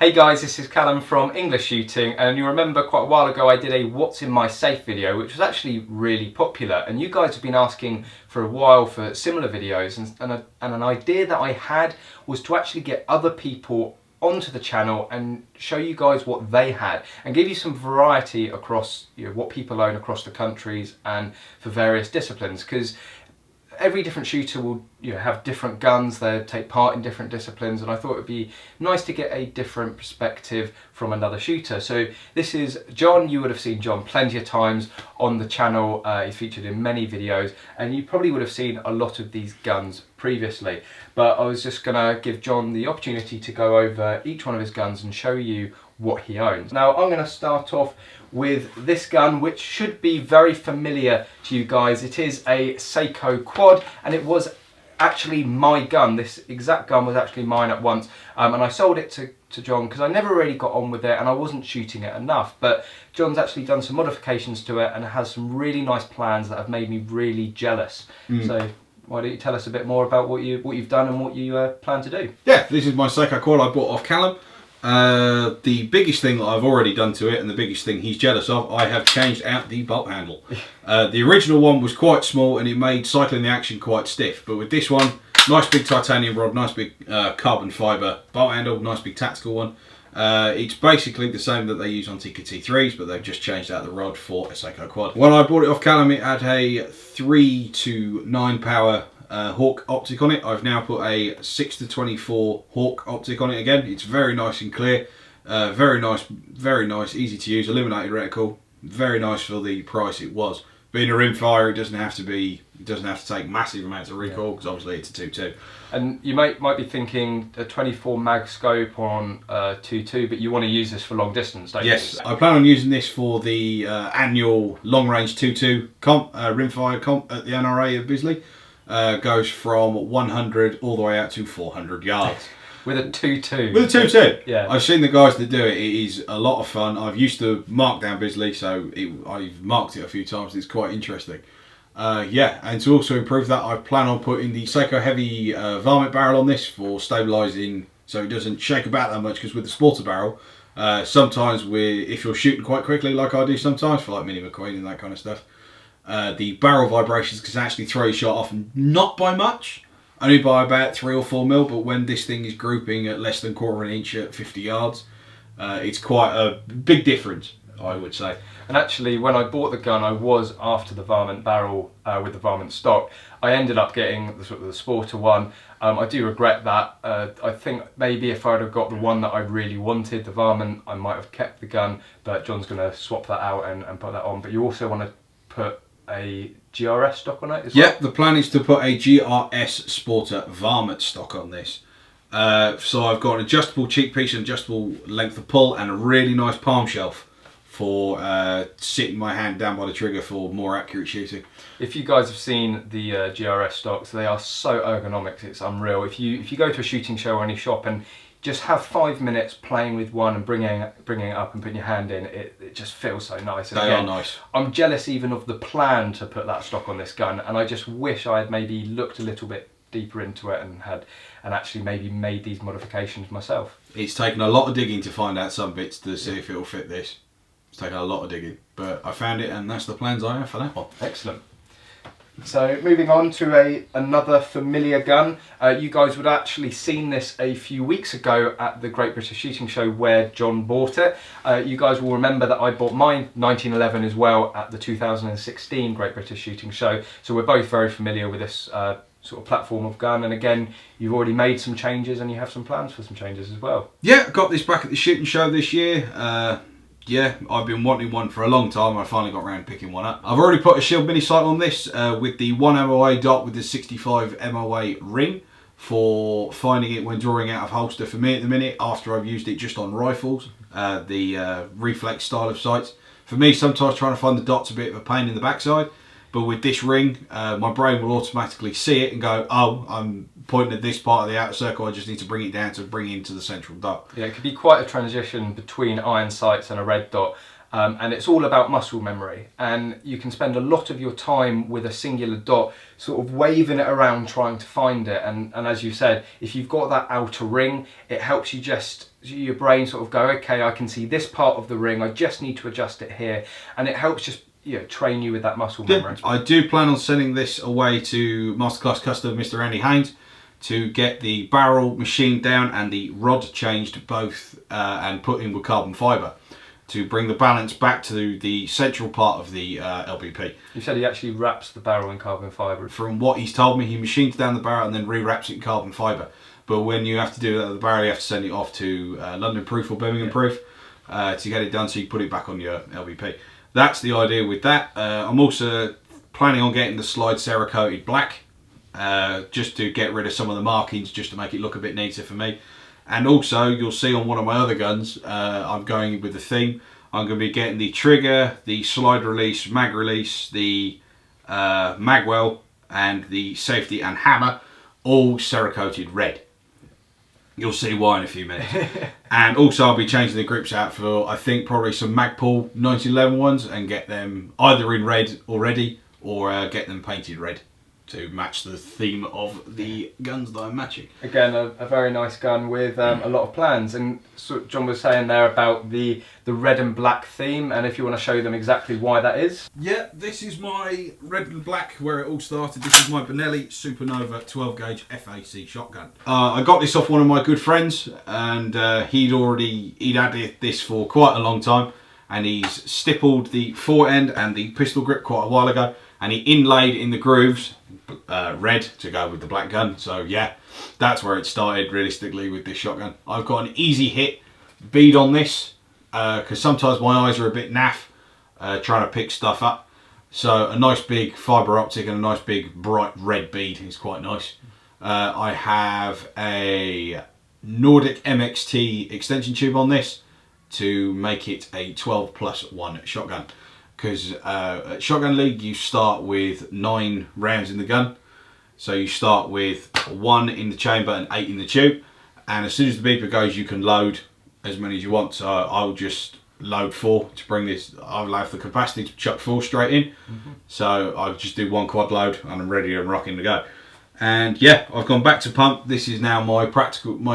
Hey guys, this is Callum from EnglishShooting, and you remember quite a while ago I did a what's in my safe video, which was actually really popular, and you guys have been asking for a while for similar videos, and an idea that I had was to actually get other people onto the channel and show you guys what they had and give you some variety across what people own across the countries and for various disciplines, because every different shooter will have different guns, they take part in different disciplines, and I thought it would be nice to get a different perspective from another shooter. So this is John. You would have seen John plenty of times on the channel. He's featured in many videos, and you probably would have seen a lot of these guns previously. But I was just going to give John the opportunity to go over each one of his guns and show you what he owns. Now I'm going to start off with this gun, which should be very familiar to you guys. It is a Seiko Quad, and it was actually my gun. This exact gun was actually mine at once, and I sold it to John because I never really got on with it and I wasn't shooting it enough. But John's actually done some modifications to it and has some really nice plans that have made me really jealous. So why don't you tell us a bit more about what you've done and what you plan to do? Yeah, this is my Seiko Quad I bought off Callum. The biggest thing that I've already done to it, and the biggest thing he's jealous of, I have changed out the bolt handle. The original one was quite small and it made cycling the action quite stiff, but with this one, nice big titanium rod, nice big carbon fibre bolt handle, nice big tactical one. It's basically the same that they use on Tikka T3s, but they've just changed out the rod for a Seiko Quad. When I bought it off Callum, it had a 3 to 9 power Hawk optic on it. I've now put a 6 to 24 Hawk optic on it again. It's very nice and clear, very nice, easy to use, illuminated reticle, very nice for the price it was. Being a rimfire, it doesn't have to take massive amounts of recoil, because obviously it's a 2.2. And you might be thinking a 24 mag scope on 2.2, but you want to use this for long distance, don't you? Yes, I plan on using this for the annual long range 2.2 rimfire comp at the NRA of Bisley. Goes from 100 all the way out to 400 yards. With a 2.2. With a 2.2. Yeah. I've seen the guys that do it. It is a lot of fun. I've used to mark down Bisley, so I've marked it a few times. It's quite interesting. Yeah, and to also improve that, I plan on putting the Seiko Heavy varmint barrel on this for stabilising, so it doesn't shake about that much, because with the Sporter barrel, sometimes if you're shooting quite quickly, like I do sometimes, for like Mini McQueen and that kind of stuff, the barrel vibrations can actually throw your shot off, and not by much, only by about 3 or 4 mil, but when this thing is grouping at less than 1/4 inch at 50 yards, it's quite a big difference, I would say. And actually, when I bought the gun, I was after the varmint barrel with the varmint stock. I ended up getting the Sporter one. I do regret that. I think maybe if I'd have got the one that I really wanted, the varmint, I might have kept the gun, but John's going to swap that out and put that on. But you also want to put a GRS stock on it as well? Yeah, the plan is to put a GRS Sporter varmint stock on this. So I've got an adjustable cheek piece, an adjustable length of pull, and a really nice palm shelf for sitting my hand down by the trigger for more accurate shooting. If you guys have seen the GRS stocks, they are so ergonomic, it's unreal. If you go to a shooting show or any shop and just have 5 minutes playing with one and bringing it up and putting your hand in, it just feels so nice. And they are nice. I'm jealous even of the plan to put that stock on this gun, and I just wish I had maybe looked a little bit deeper into it and actually maybe made these modifications myself. It's taken a lot of digging to find out some bits to see if it'll fit this. It's taken a lot of digging, but I found it, and that's the plans I have for that one. Excellent. So moving on to another familiar gun. You guys would have actually seen this a few weeks ago at the Great British Shooting Show where John bought it. You guys will remember that I bought mine 1911 as well at the 2016 Great British Shooting Show. So we're both very familiar with this sort of platform of gun, and again, you've already made some changes and you have some plans for some changes as well. Yeah, I got this back at the shooting show this year. Yeah, I've been wanting one for a long time. I finally got around picking one up. I've already put a Shield mini sight on this with the 1 MOA dot with the 65 MOA ring for finding it when drawing out of holster for me at the minute, after I've used it just on rifles, the reflex style of sights. For me, sometimes trying to find the dot's a bit of a pain in the backside, but with this ring, my brain will automatically see it and go, oh, I'm pointing at this part of the outer circle, I just need to bring it down to bring it into the central dot. Yeah, it could be quite a transition between iron sights and a red dot. and it's all about muscle memory, and you can spend a lot of your time with a singular dot sort of waving it around trying to find it, and as you said, if you've got that outer ring, it helps you just, your brain sort of go, okay, I can see this part of the ring, I just need to adjust it here, and it helps just, you know, train you with that muscle memory. I do plan on sending this away to Masterclass Custom Mr. Andy Haynes to get the barrel machined down and the rod changed both and put in with carbon fibre to bring the balance back to the central part of the LBP. You said he actually wraps the barrel in carbon fibre. From what he's told me, he machines down the barrel and then re-wraps it in carbon fibre. But when you have to do that with the barrel, you have to send it off to London Proof or Birmingham Proof to get it done, so you put it back on your LBP. That's the idea with that. I'm also planning on getting the slide Cerakoted black, just to get rid of some of the markings, just to make it look a bit neater for me. And also, you'll see on one of my other guns, I'm going with the theme. I'm going to be getting the trigger, the slide release, mag release, the magwell, and the safety and hammer, all Cerakoted red. You'll see why in a few minutes. And also, I'll be changing the grips out for, I think, probably some Magpul 1911 ones, and get them either in red already, or get them painted red to match the theme of the guns that I'm matching. Again, a very nice gun with a lot of plans, and so John was saying there about the red and black theme, and if you want to show them exactly why that is. Yeah, this is my red and black, where it all started. This is my Benelli Supernova 12 gauge FAC shotgun. I got this off one of my good friends, and he'd had this for quite a long time, and he's stippled the fore end and the pistol grip quite a while ago, and he inlaid in the grooves red to go with the black gun. So yeah, that's where it started realistically with this shotgun. I've got an easy hit bead on this because sometimes my eyes are a bit naff trying to pick stuff up. So a nice big fibre optic and a nice big bright red bead is quite nice. I have a Nordic MXT extension tube on this to make it a 12+1 shotgun. Because at Shotgun League you start with 9 rounds in the gun, so you start with 1 in the chamber and 8 in the tube, and as soon as the beeper goes you can load as many as you want. So I'll just load 4 to bring this. I'll have the capacity to chuck 4 straight in, so I'll just do 1 quad load and I'm ready and rocking to go. And yeah, I've gone back to pump. This is now my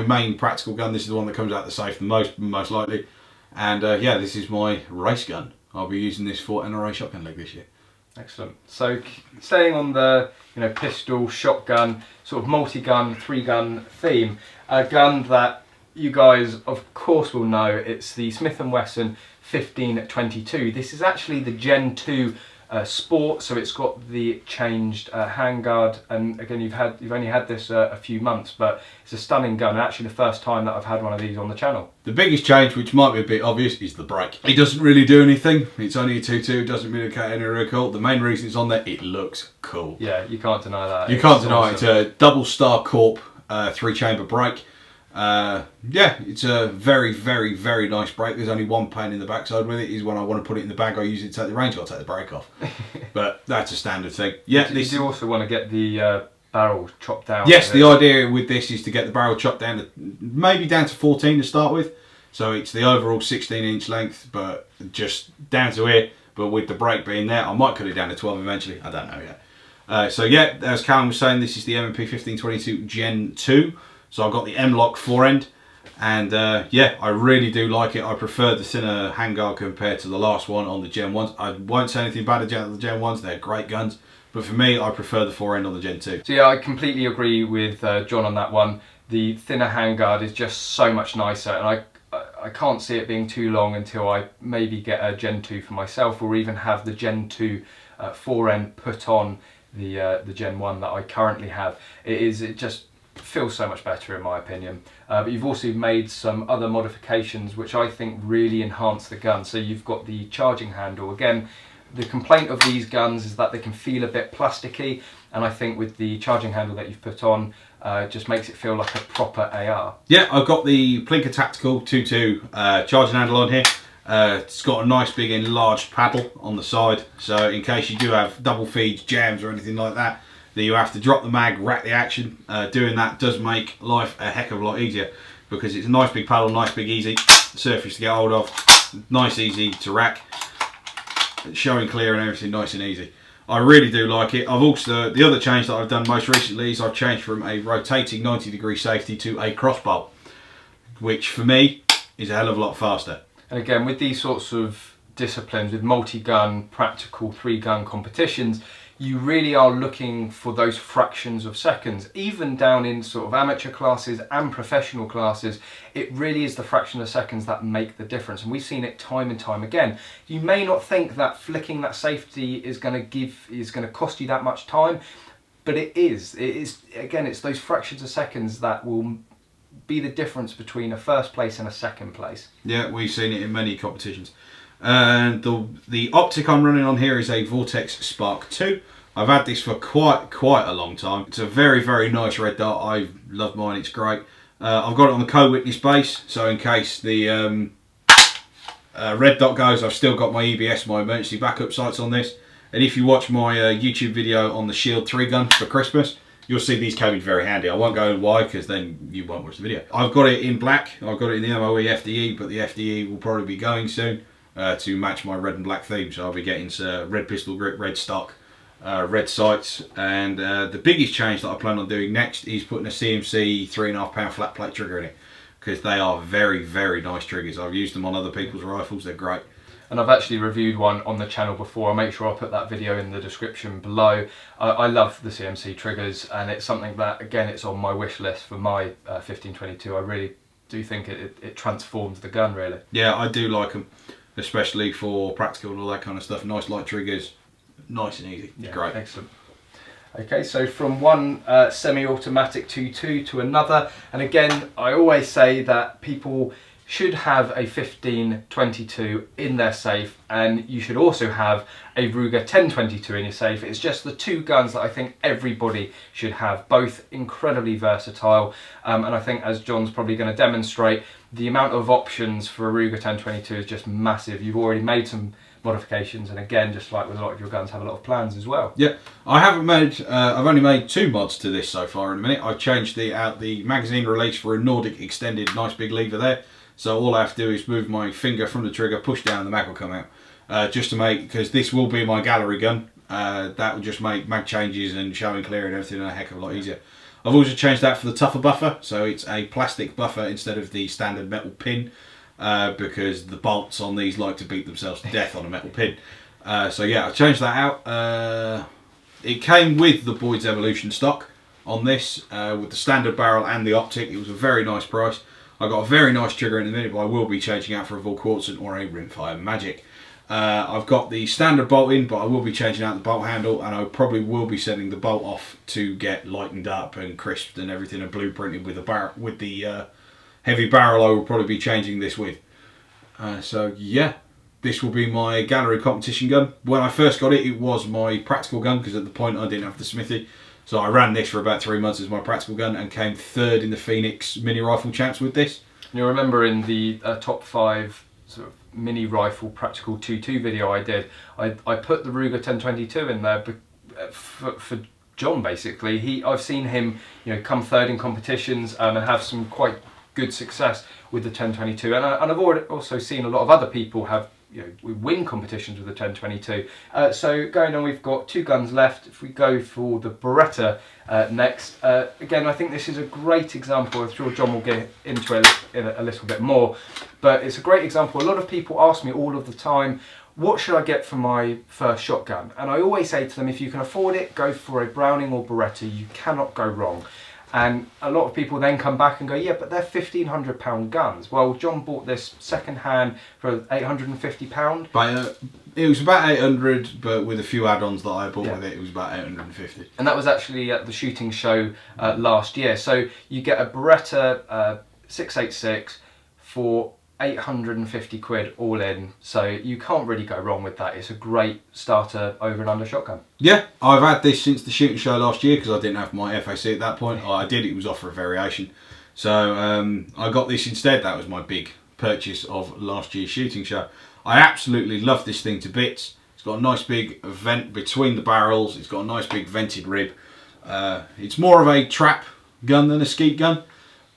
main practical gun. This is the one that comes out the safe the most likely, and yeah, this is my race gun. I'll be using this for NRA Shotgun League this year. Excellent. So staying on the pistol, shotgun, sort of multi-gun, 3-gun theme, a gun that you guys of course will know, it's the Smith & Wesson 1522. This is actually the Gen 2 Sport, so it's got the changed handguard, and again you've only had this a few months, but it's a stunning gun, and actually the first time that I've had one of these on the channel. The biggest change, which might be a bit obvious, is the brake. It doesn't really do anything. It's only a 2.2, doesn't communicate any recoil. The main reason it's on there, it looks cool. Yeah, you can't deny that. You can't deny it. It's a double star Corp 3-chamber brake. Yeah, it's a very nice brake. There's only one pain in the backside with it, is when I want to put it in the bag I use it to take the range, I'll take the brake off. But that's a standard thing. Yeah, you do also want to get the barrel chopped down. Yes, the idea with this is to get the barrel chopped down to maybe down to 14 to start with, so it's the overall 16-inch length, but just down to here. But with the brake being there, I might cut it down to 12 eventually, I don't know yet. So yeah, as Callum was saying, this is the M&P 1522 Gen 2. So I've got the M-Lock forend, and yeah, I really do like it. I prefer the thinner handguard compared to the last one on the Gen 1s. I won't say anything bad about the Gen 1s, they're great guns, but for me, I prefer the forend on the Gen 2. So yeah, I completely agree with John on that one. The thinner handguard is just so much nicer, and I can't see it being too long until I maybe get a Gen 2 for myself, or even have the Gen 2 forend put on the Gen 1 that I currently have. It just feels so much better in my opinion, but you've also made some other modifications which I think really enhance the gun. So you've got the charging handle. Again, the complaint of these guns is that they can feel a bit plasticky, and I think with the charging handle that you've put on, just makes it feel like a proper AR. Yeah, I've got the Plinker Tactical 2.2 charging handle on here. It's got a nice big enlarged paddle on the side, so in case you do have double feeds, jams or anything like that, that you have to drop the mag, rack the action. Doing that does make life a heck of a lot easier, because it's a nice big paddle, nice big easy surface to get hold of. nice, easy to rack, showing clear and everything nice and easy. I really do like it. I've also, the other change that I've done most recently is I've changed from a rotating 90-degree safety to a crossbolt, which for me is a hell of a lot faster. And again, with these sorts of disciplines, with multi-gun, practical 3-gun competitions, you really are looking for those fractions of seconds. Even down in sort of amateur classes and professional classes, it really is the fraction of seconds that make the difference. And we've seen it time and time again. You may not think that flicking that safety is going to cost you that much time, but it is. It is, again, it's those fractions of seconds that will be the difference between a first place and a second place. Yeah, we've seen it in many competitions. And the optic I'm running on here is a Vortex SPARC 2. I've had this for quite a long time. It's a very nice red dot. I love mine, it's great. I've got it on the co-witness base, so in case the red dot goes, I've still got my EBS, my emergency backup sights on this. And if you watch my YouTube video on the Shield 3-gun for Christmas, you'll see these came in very handy. I won't go why, because then you won't watch the video. I've got it in black, I've got it in the MOE FDE, but the FDE will probably be going soon. To match my red and black theme, so I'll be getting red pistol grip, red stock, red sights, and the biggest change that I plan on doing next is putting a CMC 3.5 pound flat plate trigger in it, because they are very nice triggers. I've used them on other people's rifles, they're great. And I've actually reviewed one on the channel before. I'll make sure I'll put that video in the description below. I love the CMC triggers, and it's something that, again, it's on my wish list for my 1522. I really do think it transforms the gun, really. Yeah, I do like them, especially for practical and all that kind of stuff. Nice light triggers, nice and easy. Yeah, great. Excellent. Okay, so from one semi-automatic 2.2 to another, and again, I always say that people should have a 1522 in their safe, and you should also have a Ruger 1022 in your safe. It's just the two guns that I think everybody should have, both incredibly versatile, and I think, as John's probably going to demonstrate, the amount of options for a Ruger 1022 is just massive. You've already made some modifications, and again, just like with a lot of your guns, have a lot of plans as well. Yeah, I haven't made, I've only made 2 mods to this so far in a minute. I've changed out the magazine release for a Nordic extended, nice big lever there. So all I have to do is move my finger from the trigger, push down, and the mag will come out. Just to make, because this will be my gallery gun, that will just make mag changes and showing clear and everything a heck of a lot easier. I've also changed that for the tougher buffer, so it's a plastic buffer instead of the standard metal pin, because the bolts on these like to beat themselves to death on a metal pin. So yeah, I changed that out. It came with the Boyd's Evolution stock on this, with the standard barrel and the optic. It was a very nice price. I got a very nice trigger in a minute, but I will be changing out for a Volquartsen or a Rimfire Magic. I've got the standard bolt in, but I will be changing out the bolt handle, and I probably will be sending the bolt off to get lightened up and crisped and everything, and blueprinted with the heavy barrel I will probably be changing this with. So yeah, this will be my gallery competition gun. When I first got it, it was my practical gun, because at the point I didn't have the smithy. So I ran this for about 3 months as my practical gun, and came 3rd in the Phoenix mini rifle champs with this. You'll remember in the top 5 sort of mini rifle practical 2.2 video I did, I put the Ruger 1022 in there for John, basically. I've seen him, come 3rd in competitions, and have some quite good success with the 1022, and I've also seen a lot of other people have we win competitions with the 1022. So going on, we've got 2 guns left. If we go for the Beretta next, again, I think this is a great example. I'm sure John will get into it in a little bit more, but it's a great example. A lot of people ask me all of the time, what should I get for my first shotgun? And I always say to them, if you can afford it, go for a Browning or Beretta. You cannot go wrong. And a lot of people then come back and go, yeah, but they're £1,500 guns. Well, John bought this second hand for £850. It was about 800, but with a few add-ons that I bought with it, it was about 850. And that was actually at the shooting show last year. So you get a Beretta 686 for 850 quid all in, so you can't really go wrong with that. It's a great starter over and under shotgun. Yeah, I've had this since the shooting show last year, because I didn't have my FAC at that point. I did, it was off for a variation, so I got this instead. That was my big purchase of last year's shooting show. I absolutely love this thing to bits. It's got a nice big vent between the barrels. It's got a nice big vented rib. It's more of a trap gun than a skeet gun,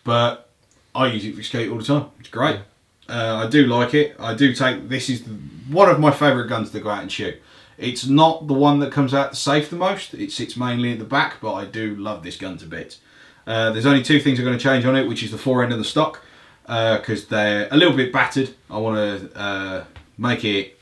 but I use it for skeet all the time. It's great. I do like it. I do take, this is one of my favourite guns to go out and shoot. It's not the one that comes out the safe the most. It sits mainly at the back, but I do love this gun to bits. There's only two things I'm going to change on it, which is the fore end and the stock, because they're a little bit battered. I want to make it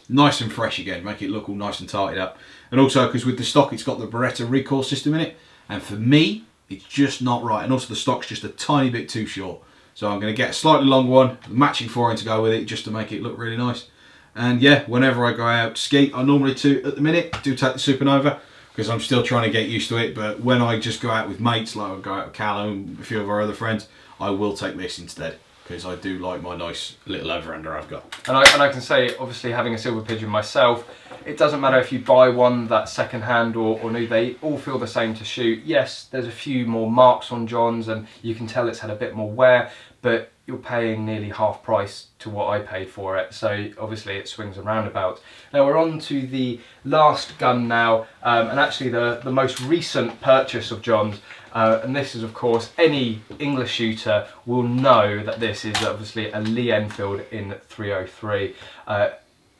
nice and fresh again, make it look all nice and tighted up. And also because with the stock it's got the Beretta recoil system in it, and for me it's just not right. And also the stock's just a tiny bit too short. So I'm going to get a slightly longer one, matching fore end to go with it, just to make it look really nice. And yeah, whenever I go out to ski, I normally at the minute do take the Supernova, because I'm still trying to get used to it. But when I just go out with mates, like I go out with Callum, a few of our other friends, I will take this instead, because I do like my nice little over-under I've got. And I can say, obviously having a Silver Pigeon myself, it doesn't matter if you buy one that's second hand or new, they all feel the same to shoot. Yes, there's a few more marks on John's and you can tell it's had a bit more wear, but you're paying nearly half price to what I paid for it, so obviously it swings and roundabouts. Now we're on to the last gun now, and actually the most recent purchase of John's, and this is of course, any English shooter will know that this is obviously a Lee Enfield in 303.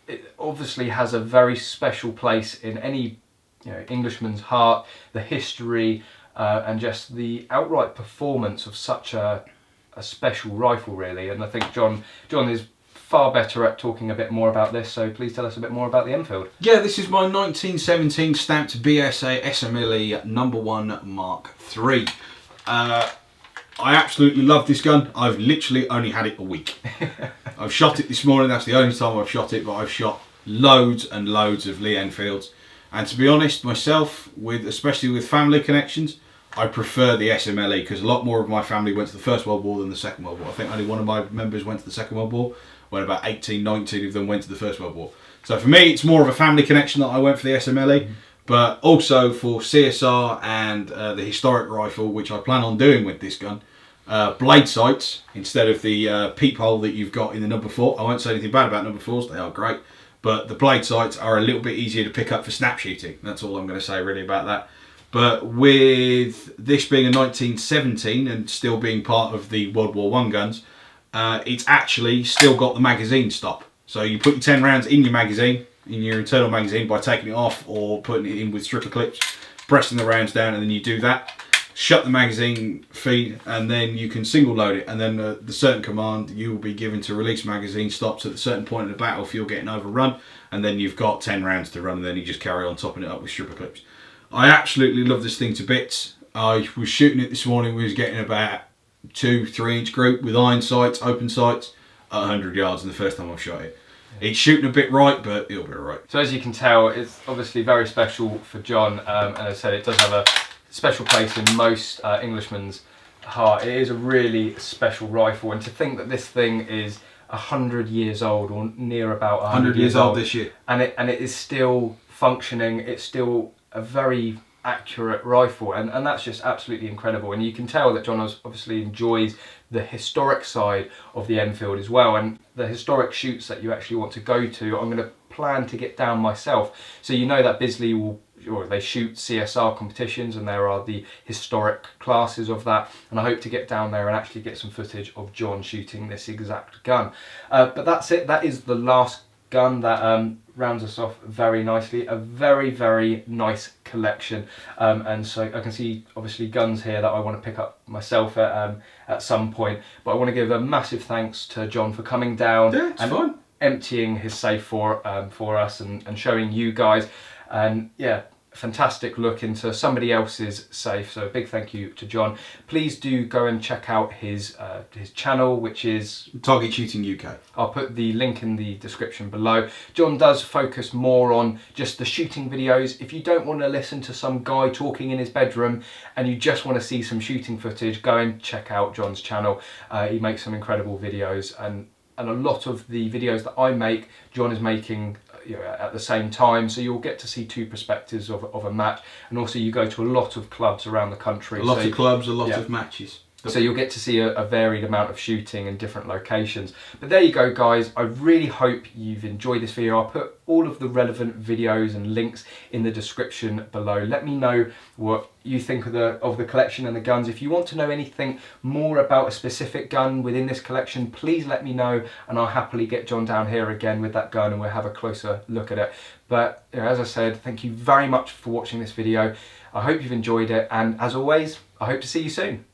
It obviously has a very special place in any Englishman's heart, the history and just the outright performance of such a special rifle really. And I think John is far better at talking a bit more about this, so please tell us a bit more about the Enfield. Yeah, this is my 1917 stamped BSA SMLE #1 Mark III. I absolutely love this gun. I've literally only had it a week. I've shot it this morning, that's the only time I've shot it, but I've shot loads and loads of Lee Enfields. And to be honest, myself, especially with family connections, I prefer the SMLE, because a lot more of my family went to the First World War than the Second World War. I think only one of my members went to the Second World War, when about 18, 19 of them went to the First World War. So for me, it's more of a family connection that I went for the SMLE, but also for CSR and the historic rifle, which I plan on doing with this gun. Blade sights instead of the peephole that you've got in the #4. I won't say anything bad about #4s, they are great, but the blade sights are a little bit easier to pick up for snap shooting. That's all I'm going to say really about that. But with this being a 1917 and still being part of the World War I guns, it's actually still got the magazine stop. So you put your 10 rounds in your magazine, in your internal magazine, by taking it off or putting it in with stripper clips, pressing the rounds down, and then you do that. Shut the magazine feed, and then you can single load it, and then the certain command you will be given to release magazine stops at a certain point in the battle if you're getting overrun, and then you've got 10 rounds to run, and then you just carry on topping it up with stripper clips. I absolutely love this thing to bits. I was shooting it this morning, we was getting about 2-3 inch group with iron sights, open sights, at 100 yards, and the first time I've shot it. It's shooting a bit right, but it'll be alright. So as you can tell, it's obviously very special for John, and as I said, it does have a special place in most Englishmen's heart. It is a really special rifle, and to think that this thing is 100 years old, or near about 100 years old this year, and it is still functioning. It's still a very accurate rifle, and that's just absolutely incredible. And you can tell that John obviously enjoys the historic side of the Enfield as well, and the historic shoots that you actually want to go to, I'm going to plan to get down myself. So you know that Bisley they shoot CSR competitions, and there are the historic classes of that, and I hope to get down there and actually get some footage of John shooting this exact gun. But that's it, that is the last gun that rounds us off very nicely. A very, very nice collection, and so I can see obviously guns here that I want to pick up myself at some point, but I want to give a massive thanks to John for coming down and emptying his safe for us and showing you guys, and yeah, fantastic look into somebody else's safe, so a big thank you to John. Please do go and check out his channel, which is Target Shooting UK. I'll put the link in the description below. John does focus more on just the shooting videos. If you don't want to listen to some guy talking in his bedroom and you just want to see some shooting footage, go and check out John's channel. He makes some incredible videos, and a lot of the videos that I make, John is making at the same time, so you'll get to see two perspectives of a match, and also you go to a lot of clubs around the country. A lot of clubs, a lot of matches. So you'll get to see a varied amount of shooting in different locations. But there you go, guys. I really hope you've enjoyed this video. I'll put all of the relevant videos and links in the description below. Let me know what you think of the collection and the guns. If you want to know anything more about a specific gun within this collection, please let me know, and I'll happily get John down here again with that gun and we'll have a closer look at it. But as I said, thank you very much for watching this video. I hope you've enjoyed it, and as always, I hope to see you soon.